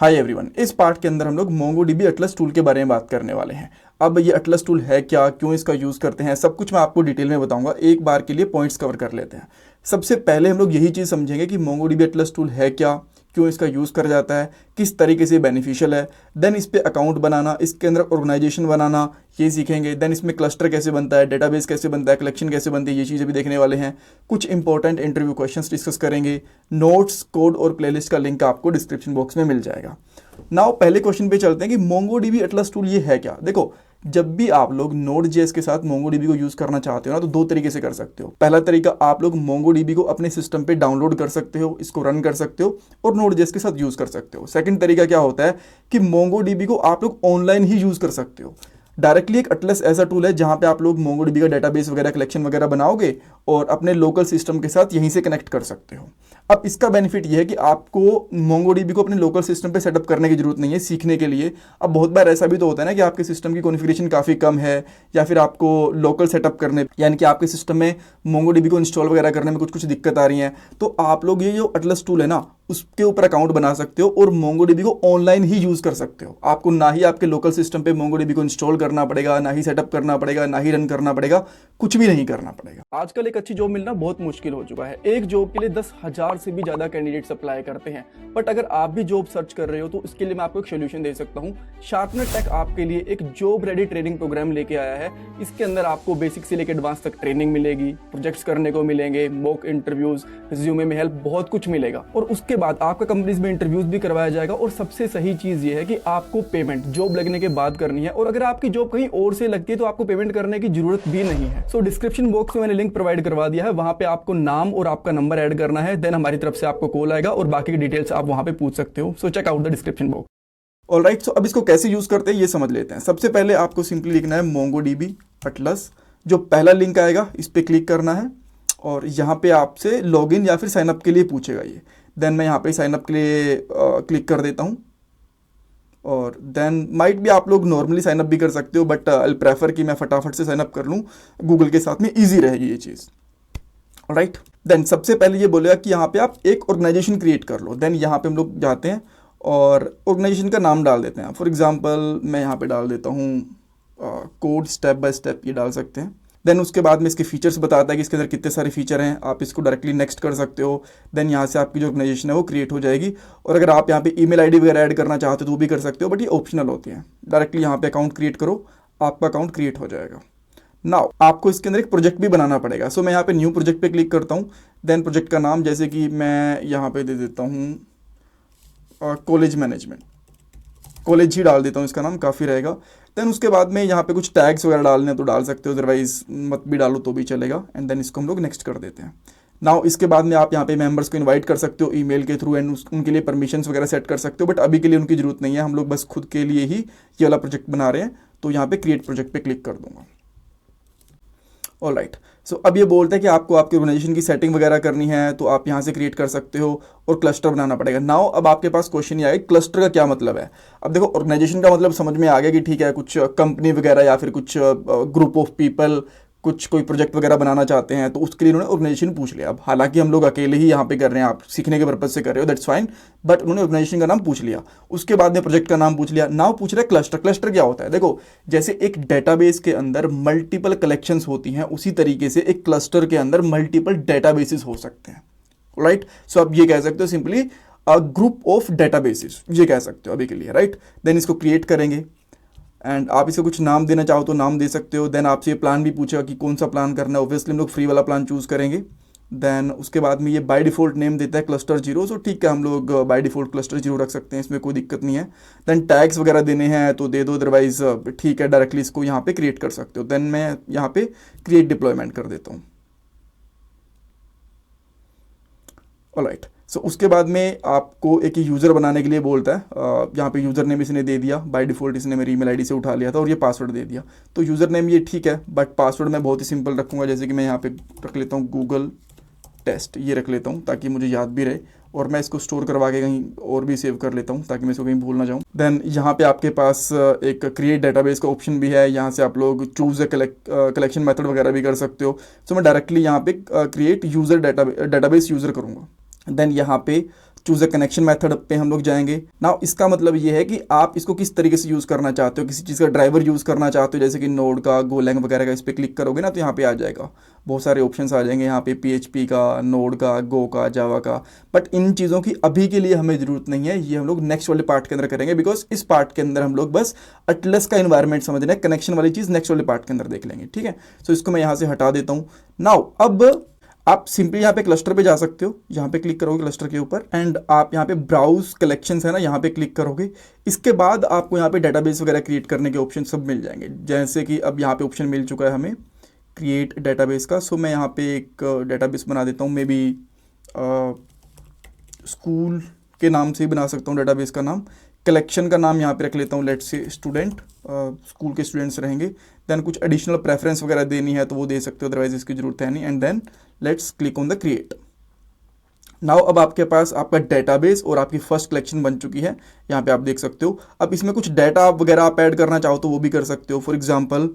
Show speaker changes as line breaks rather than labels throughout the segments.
Hi everyone, इस part के अंदर हम लोग MongoDB अटलस टूल के बारे में बात करने वाले हैं। अब ये अटलस टूल है क्या, क्यों इसका यूज़ करते हैं, सब कुछ मैं आपको डिटेल में बताऊंगा। एक बार के लिए पॉइंट्स कवर कर लेते हैं। सबसे पहले हम लोग यही चीज़ समझेंगे कि MongoDB अटलस टूल है क्या, क्यों इसका यूज़ करा जाता है, किस तरीके से बेनिफिशियल है। देन इस पे अकाउंट बनाना, इसके अंदर ऑर्गेनाइजेशन बनाना, ये सीखेंगे। देन इसमें क्लस्टर कैसे बनता है, डेटाबेस कैसे बनता है, कलेक्शन कैसे बनती है, ये चीज़ें भी देखने वाले हैं। कुछ इंपॉर्टेंट इंटरव्यू क्वेश्चंस डिस्कस करेंगे। नोट्स, कोड और प्लेलिस्ट का लिंक आपको डिस्क्रिप्शन बॉक्स में मिल जाएगा। नाउ पहले क्वेश्चन पे चलते हैं कि MongoDB अटलस टूल ये है क्या। देखो, जब भी आप लोग Node.js के साथ MongoDB को यूज़ करना चाहते हो ना, तो दो तरीके से कर सकते हो। पहला तरीका, आप लोग MongoDB को अपने सिस्टम पे डाउनलोड कर सकते हो, इसको रन कर सकते हो और Node.js के साथ यूज़ कर सकते हो। सेकंड तरीका क्या होता है कि MongoDB को आप लोग ऑनलाइन ही यूज़ कर सकते हो। डायरेक्टली एक अटलस ऐसा टूल है जहां पे आप लोग MongoDB का डेटाबेस वगैरह, कलेक्शन वगैरह बनाओगे और अपने लोकल सिस्टम के साथ यहीं से कनेक्ट कर सकते हो। अब इसका बेनिफिट ये है कि आपको MongoDB को अपने लोकल सिस्टम पे सेटअप करने की जरूरत नहीं है सीखने के लिए। अब बहुत बार ऐसा भी तो होता है ना कि आपके सिस्टम की कॉन्फ़िगरेशन काफ़ी कम है, या फिर आपको लोकल सेटअप करने, यानी कि आपके सिस्टम में MongoDB को इंस्टॉल वगैरह करने में कुछ दिक्कत आ रही है, तो आप लोग ये जो अटलस टूल है ना, उसके ऊपर अकाउंट बना सकते हो और MongoDB को ऑनलाइन ही यूज़ कर सकते हो। आपको ना ही आपके लोकल सिस्टम पे MongoDB को इंस्टॉल करना पड़ेगा, ना ही सेटअप करना पड़ेगा, ना ही रन करना पड़ेगा, कुछ भी नहीं करना पड़ेगा। आजकल एक अच्छी जॉब मिलना बहुत मुश्किल हो चुका है। एक जॉब के लिए 10,000 से भी ज़्यादा कैंडिडेट्स अप्लाई करते हैं। बट अगर आप भी जॉब सर्च कर रहे हो तो इसके लिए मैं आपको एक सोल्यूशन दे सकता हूँ। शार्पनर टेक आपके लिए एक जॉब रेडी ट्रेनिंग प्रोग्राम लेके आया है। इसके अंदर आपको बेसिक से लेकर एडवांस तक ट्रेनिंग मिलेगी, प्रोजेक्ट्स करने को मिलेंगे, मॉक इंटरव्यूज, रिज्यूमे में हेल्प, बहुत कुछ मिलेगा। और उसके बाद आपका कंपनीज में इंटरव्यूज भी करवाया जाएगा। और सबसे सही चीज ये है कि आपको पेमेंट जॉब लगने के बाद करनी है, और अगर आपकी जॉब कहीं और से लगती है तो आपको पेमेंट करने की जरूरत भी नहीं है। सो डिस्क्रिप्शन बॉक्स में मैंने लिंक प्रोवाइड करवा दिया है, वहां पे आपको नाम और आपका नंबर ऐड करना है। देन हमारी तरफ से आपको कॉल आएगा और बाकी की डिटेल्स आप वहां पे पूछ सकते हो। So check out the description box. Alright, so अब इसको कैसे यूज करते हैं ये समझ लेते हैं। सबसे पहले आपको सिंपली लिखना है MongoDB अटलस। जो पहला लिंक आएगा इस पे क्लिक करना है और यहाँ पे आपसे लॉगिन या फिर साइनअप के लिए पूछेगा ये। देन मैं यहाँ पे साइनअप के लिए क्लिक कर देता हूँ। और देन माइट भी आप लोग नॉर्मली साइनअप भी कर सकते हो, बट आई प्रेफर कि मैं फटाफट से साइनअप कर लूँ, गूगल के साथ में ईजी रहेगी ये चीज़। राइट, देन सबसे पहले ये बोलेगा कि यहाँ पे आप एक ऑर्गेनाइजेशन क्रिएट कर लो। देन यहाँ पे हम लोग जाते हैं और ऑर्गेनाइजेशन का नाम डाल देते हैं। फॉर एग्जांपल मैं यहाँ पे डाल देता हूँ कोड स्टेप बाय स्टेप, ये डाल सकते हैं। देन उसके बाद में इसके फीचर्स बताता है कि इसके अंदर कितने सारे फीचर हैं। आप इसको डायरेक्टली नेक्स्ट कर सकते हो। देन यहाँ से आपकी जो ऑर्गेनाइजेशन है वो क्रिएट हो जाएगी। और अगर आप यहाँ पे ईमेल आईडी वगैरह ऐड करना चाहते हो तो वो भी कर सकते हो, बट ये ऑप्शनल होती है। डायरेक्टली यहाँ पे अकाउंट क्रिएट करो, आपका अकाउंट क्रिएट हो जाएगा। नाउ आपको इसके अंदर एक प्रोजेक्ट भी बनाना पड़ेगा। सो मैं यहाँ पे न्यू प्रोजेक्ट पे क्लिक करता हूँ। देन प्रोजेक्ट का नाम जैसे कि मैं यहाँ पे दे देता हूँ कॉलेज मैनेजमेंट, कॉलेज ही डाल देता हूँ, इसका नाम काफ़ी रहेगा। देन उसके बाद में यहाँ पे कुछ टैग्स वगैरह डालने हैं तो डाल सकते हो, अदरवाइज मत भी डालो तो भी चलेगा। एंड देन इसको हम लोग नेक्स्ट कर देते हैं। नाउ इसके बाद में आप यहाँ पे मेंबर्स को इनवाइट कर सकते हो ईमेल के थ्रू, एंड उनके लिए परमिशंस वगैरह सेट कर सकते हो, बट अभी के लिए उनकी जरूरत नहीं है। हम लोग बस खुद के लिए ही ये वाला प्रोजेक्ट बना रहे हैं, तो यहाँ पे क्रिएट प्रोजेक्ट पे क्लिक कर दूंगा। ऑलराइट, सो अब ये बोलता है कि आपको आपकी ऑर्गेनाइजेशन की सेटिंग वगैरह करनी है तो आप यहाँ से क्रिएट कर सकते हो और क्लस्टर बनाना पड़ेगा। नाउ अब आपके पास क्वेश्चन ये आए, क्लस्टर का क्या मतलब है। अब देखो, ऑर्गेनाइजेशन का मतलब समझ में आ गया कि ठीक है, कुछ कंपनी वगैरह या फिर कुछ ग्रुप ऑफ पीपल कुछ कोई प्रोजेक्ट वगैरह बनाना चाहते हैं, तो उसके लिए उन्होंने ऑर्गेनाइजेशन पूछ लिया। अब हालांकि हम लोग अकेले ही यहाँ पे कर रहे हैं, आप सीखने के पर्पज से कर रहे हो, दैट्स फाइन, बट उन्होंने ऑर्गेनाइजेशन का नाम पूछ लिया। उसके बाद में प्रोजेक्ट का नाम पूछ लिया। नाउ पूछ रहा है क्लस्टर। क्लस्टर क्या होता है? देखो, जैसे एक डेटाबेस के अंदर मल्टीपल कलेक्शंस होती हैं, उसी तरीके से एक क्लस्टर के अंदर मल्टीपल डेटाबेसेस हो सकते हैं। राइट, सो अब ये कह सकते हो सिंपली ग्रुप ऑफ डेटाबेसेस, ये कह सकते हो अभी के लिए। राइट, देन इसको क्रिएट करेंगे एंड आप इसे कुछ नाम देना चाहो तो नाम दे सकते हो। देन आपसे ये प्लान भी पूछेगा कि कौन सा प्लान करना है। ऑब्वियसली हम लोग फ्री वाला प्लान चूज़ करेंगे। देन उसके बाद में ये बाय डिफ़ॉल्ट नेम देता है क्लस्टर 0, सो ठीक है, हम लोग बाय डिफ़ॉल्ट क्लस्टर 0 रख सकते हैं, इसमें कोई दिक्कत नहीं है। देन टैग्स वगैरह देने हैं तो दे दो, अदरवाइज ठीक है, डायरेक्टली इसको यहाँ पे क्रिएट कर सकते हो। देन मैं यहाँ पे क्रिएट डिप्लॉयमेंट कर देता हूँ। ऑलराइट, सो उसके बाद में आपको एक यूज़र बनाने के लिए बोलता है। यहाँ पे यूज़र नेम इसने दे दिया, बाय डिफ़ॉल्ट इसने मेरी ईमेल आईडी से उठा लिया था, और ये पासवर्ड दे दिया। तो यूज़र नेम ये ठीक है, बट पासवर्ड मैं बहुत ही सिंपल रखूँगा, जैसे कि मैं यहाँ पे रख लेता हूँ गूगल टेस्ट, ये रख लेता हूँ ताकि मुझे याद भी रहे, और मैं इसको स्टोर करवा के कहीं और भी सेव कर लेता हूँ ताकि मैं इसको कहीं भूल ना जाऊँ। देन यहाँ पे आपके पास एक क्रिएट डेटाबेस का ऑप्शन भी है, यहाँ से आप लोग चूज़ ए कलेक्शन मेथड वगैरह भी कर सकते हो। सो मैं डायरेक्टली यहाँ पे क्रिएट यूज़र डेटाबेस यूज़र करूँगा। देन यहाँ पे चूज अ कनेक्शन मेथड पे हम लोग जाएंगे। नाउ इसका मतलब ये है कि आप इसको किस तरीके से यूज़ करना चाहते हो, किसी चीज़ का ड्राइवर यूज़ करना चाहते हो जैसे कि नोड का, गोलैंग वगैरह का, इस पर क्लिक करोगे ना तो यहाँ पे आ जाएगा, बहुत सारे ऑप्शंस आ जाएंगे यहाँ पे, PHP का, नोड का, गो का, जावा का। बट इन चीज़ों की अभी के लिए हमें ज़रूरत नहीं है, ये हम लोग नेक्स्ट वाले पार्ट के अंदर करेंगे, बिकॉज इस पार्ट के अंदर हम लोग बस अटलस का इन्वायरमेंट समझना है, कनेक्शन वाली चीज़ नेक्स्ट वाले पार्ट के अंदर देख लेंगे, ठीक है। सो इसको मैं यहाँ से हटा देता हूँ। नाउ अब आप सिंपली यहाँ पे क्लस्टर पे जा सकते हो, यहाँ पे क्लिक करोगे क्लस्टर के ऊपर एंड आप यहाँ पे ब्राउज कलेक्शंस है ना, यहाँ पे क्लिक करोगे। इसके बाद आपको यहाँ पे डेटाबेस वगैरह क्रिएट करने के ऑप्शन सब मिल जाएंगे, जैसे कि अब यहाँ पे ऑप्शन मिल चुका है हमें क्रिएट डेटाबेस का। सो मैं यहाँ पे एक डेटाबेस बना देता हूँ, मे बी स्कूल के नाम से ही बना सकता हूँ डेटाबेस का नाम। कलेक्शन का नाम यहाँ पे रख लेता हूँ, लेट्स से स्टूडेंट, स्कूल के स्टूडेंट्स रहेंगे। देन कुछ एडिशनल प्रेफरेंस वगैरह देनी है तो वो दे सकते हो, अदरवाइज इसकी जरूरत है नहीं। And then let's click on the create. Now अब आपके पास आपका डेटाबेस और आपकी फर्स्ट कलेक्शन बन चुकी है, यहाँ पे आप देख सकते हो। अब इसमें कुछ डाटा वगैरह आप ऐड करना चाहो तो वो भी कर सकते हो। फॉर एग्जांपल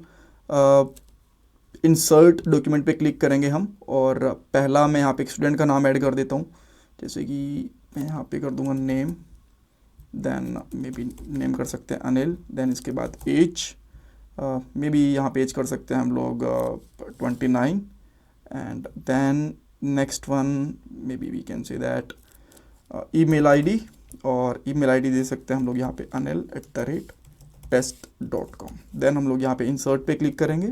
इंसर्ट डॉक्यूमेंट पे क्लिक करेंगे हम, और पहला मैं यहाँ पे एक स्टूडेंट का नाम ऐड कर देता हूँ, जैसे कि मैं यहाँ पे कर दूंगा name, then maybe name कर सकते हैं अनिल। देन इसके बाद एज, मे बी यहाँ पे एज कर सकते हैं हम लोग 29। And then next one maybe we can say that email ID, और ईमेल आईडी दे सकते हैं हम लोग यहाँ पे anil@pest.com। देन हम लोग यहाँ पे इंसर्ट पे क्लिक करेंगे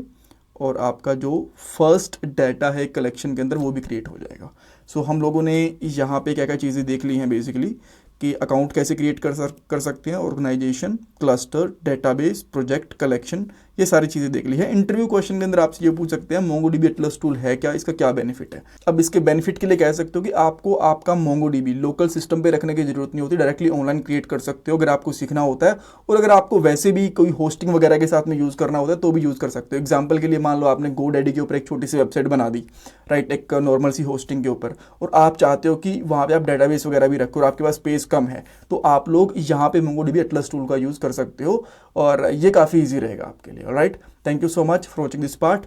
और आपका जो फर्स्ट डाटा है कलेक्शन के अंदर वो भी क्रिएट हो जाएगा। सो हम लोगों ने यहाँ पे क्या क्या चीज़ें देख ली हैं बेसिकली, कि अकाउंट कैसे क्रिएट कर सकते हैं, organisation, cluster, database, project, collection, ये सारी चीज़ें देख ली है। इंटरव्यू क्वेश्चन के अंदर आपसे ये पूछ सकते हैं MongoDB एटलस टूल है क्या, इसका क्या बेनिफिट है। अब इसके बेनिफिट के लिए कह सकते हो कि आपको आपका MongoDB लोकल सिस्टम पे रखने की जरूरत नहीं होती, डायरेक्टली ऑनलाइन क्रिएट कर सकते हो अगर आपको सीखना होता है। और अगर आपको वैसे भी कोई होस्टिंग वगैरह के साथ में यूज़ करना होता है तो भी यूज़ कर सकते हो। एग्जाम्पल के लिए मान लो आपने GoDaddy के ऊपर एक छोटी सी वेबसाइट बना दी, राइट, एक नॉर्मल सी होस्टिंग के ऊपर, और आप चाहते हो कि वहाँ पे आप डेटाबेस वगैरह भी रखो और आपके पास स्पेस कम है, तो आप लोग यहाँ पे MongoDB एटलस टूल का यूज़ कर सकते हो, और ये काफ़ी ईजी रहेगा आपके लिए। Alright, thank you so much for watching this part.